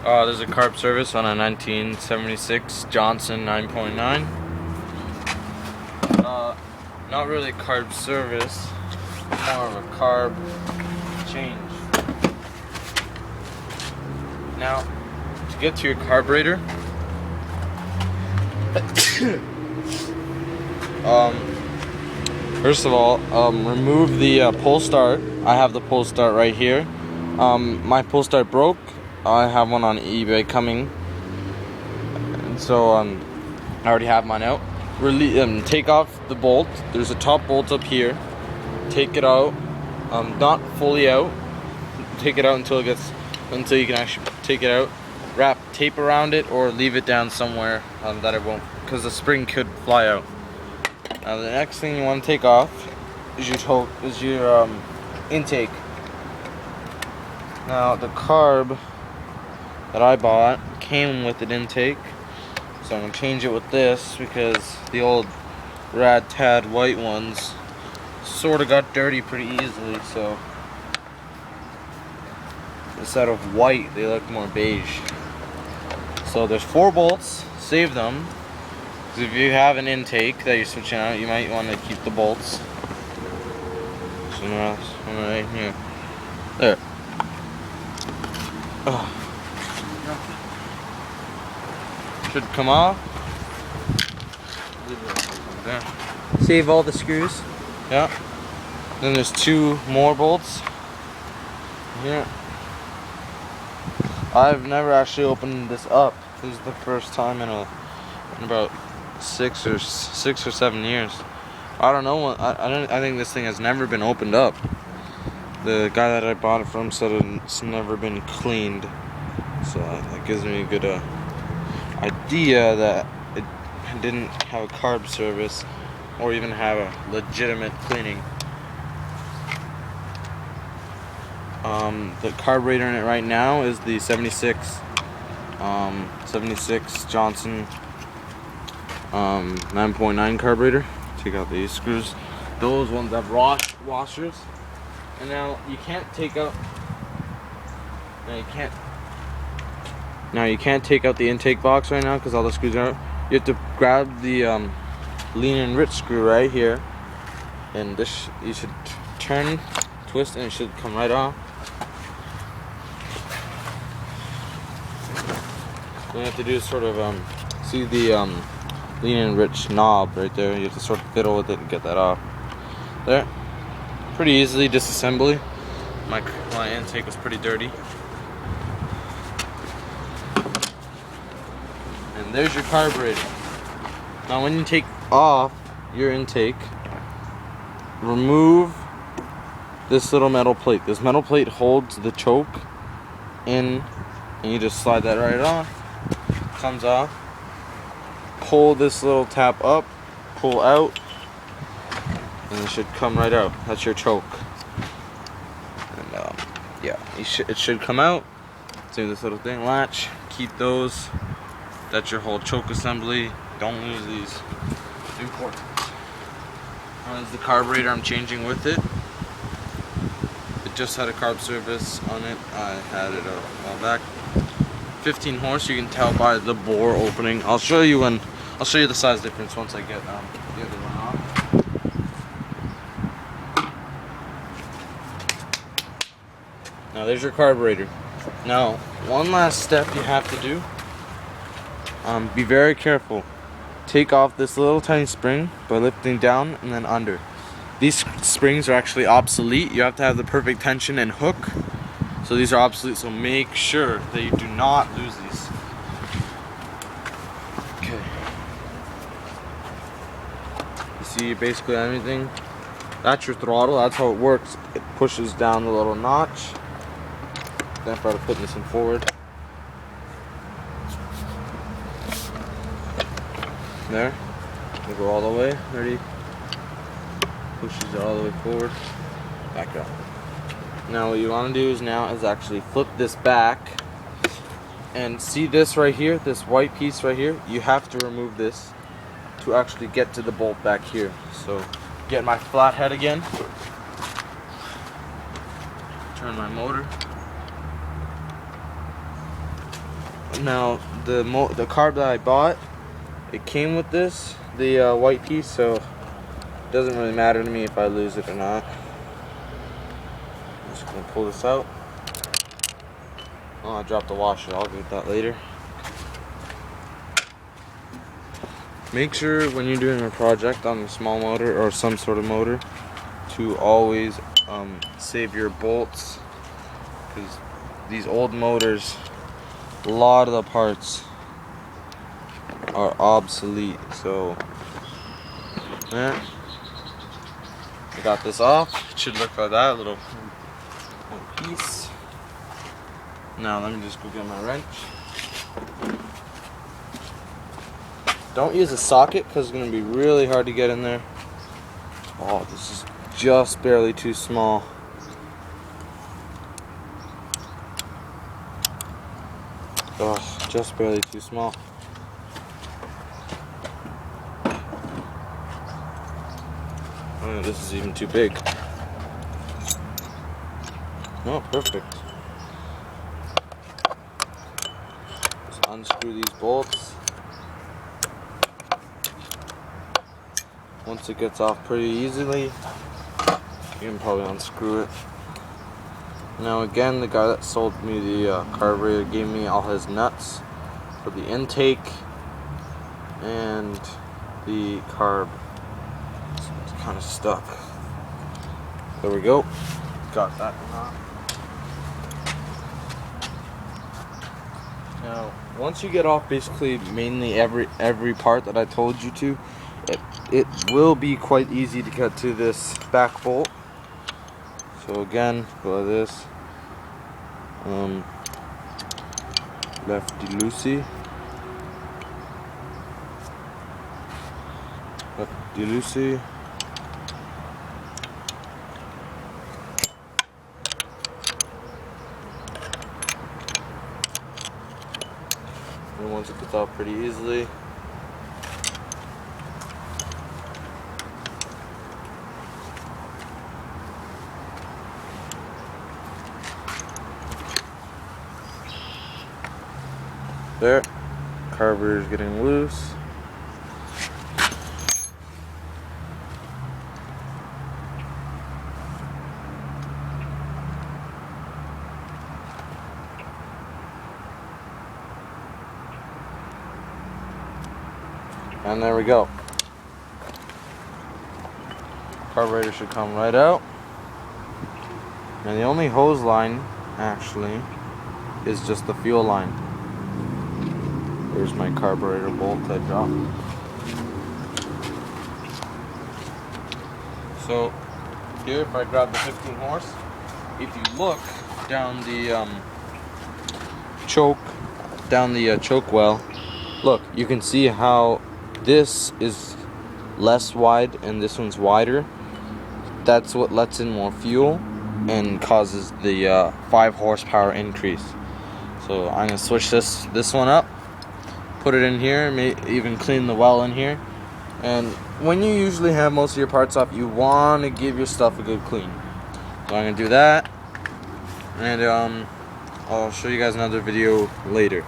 There's a carb service on a 1976 Johnson 9.9. Not really carb service, more of a carb change. Now, to get to your carburetor, first of all, remove the pull start. I have the pull start right here. My pull start broke. I have one on eBay coming, and so I already have mine out. Take off the bolt. There's a top bolt up here. Take it out, not fully out. Take it out until you can actually take it out. Wrap tape around it or leave it down somewhere that it won't, because the spring could fly out. Now the next thing you want to take off is your intake. Now the carb that I bought came with an intake, so I'm gonna change it with this because the old rad tad white ones sort of got dirty pretty easily. So instead of white, they look more beige. So there's 4 bolts. Save them. If you have an intake that you're switching out, you might want to keep the bolts. So right here. There. Should come off. There. Save all the screws. Yeah. Then there's 2 more bolts here. I've never actually opened this up. This is the first time in about 6 or 7 years. I don't know. I think this thing has never been opened up. The guy that I bought it from said it's never been cleaned, so that gives me a good idea that it didn't have a carb service or even have a legitimate cleaning. The carburetor in it right now is the 76 Johnson 9.9 carburetor. Take out these screws. Those ones have washers. And now you can't take out. Now you can't take out the intake box right now because all the screws are out. You have to grab the lean and rich screw right here, and this you should twist, and it should come right off. What you have to do is sort of see the lean and rich knob right there. You have to sort of fiddle with it and get that off. There. Pretty easily disassembly. My intake was pretty dirty. And there's your carburetor. Now when you take off your intake, remove this little metal plate. This metal plate holds the choke in, and you just slide that right on. Comes off. Pull this little tab up, pull out, and it should come right out. That's your choke. And yeah, it should come out. Save this little thing, latch. Keep those. That's your whole choke assembly. Don't lose these. Important. This is the carburetor I'm changing with it. It just had a carb service on it. I had it a while back. 15 horse. You can tell by the bore opening. I'll show you the size difference once I get the other one off. Now there's your carburetor. Now one last step you have to do. Be very careful. Take off this little tiny spring by lifting down and then under. These springs are actually obsolete. You have to have the perfect tension and hook. So these are obsolete, so make sure that you do not lose these. Okay. You see basically everything. That's your throttle, that's how it works. It pushes down the little notch. Then I started putting this in forward. There. We go all the way. Ready? Pushes it all the way forward. Back up. Now what you want to do is actually flip this back. And see this right here, this white piece right here? You have to remove this to actually get to the bolt back here. So get my flathead again. Turn my motor. Now the carb that I bought, it came with this, the white piece, so it doesn't really matter to me if I lose it or not. I'm just gonna pull this out. Oh, I dropped the washer. I'll get that later. Make sure when you're doing a project on a small motor or some sort of motor to always save your bolts, because these old motors, a lot of the parts are obsolete. So yeah, I got this off. It should look like that, little one piece. Now let me just go get my wrench. Don't use a socket because it's going to be really hard to get in there. Oh, this is just barely too small. Oh, just barely too small. Oh, this is even too big. Oh, perfect. Just unscrew these bolts. Once it gets off pretty easily, you can probably unscrew it. Now again, the guy that sold me the carburetor gave me all his nuts for the intake and the carb. So it's kind of stuck. There we go. Got that knot. Now, once you get off basically mainly every part that I told you to, it will be quite easy to get to this back bolt. So again, go like this. Lefty loosey. Lefty loosey. And once it gets off pretty easily, there, carburetor's getting loose. And there we go. Carburetor should come right out. And the only hose line, actually, is just the fuel line. There's my carburetor bolt I dropped. So here, if I grab the 15 horse, if you look down the choke well, look, you can see how this is less wide and this one's wider. That's what lets in more fuel and causes the 5 horsepower increase. So I'm gonna switch this one up, put it in here, may even clean the well in here. And when you usually have most of your parts off, you want to give your stuff a good clean. So I'm gonna do that, and I'll show you guys another video later.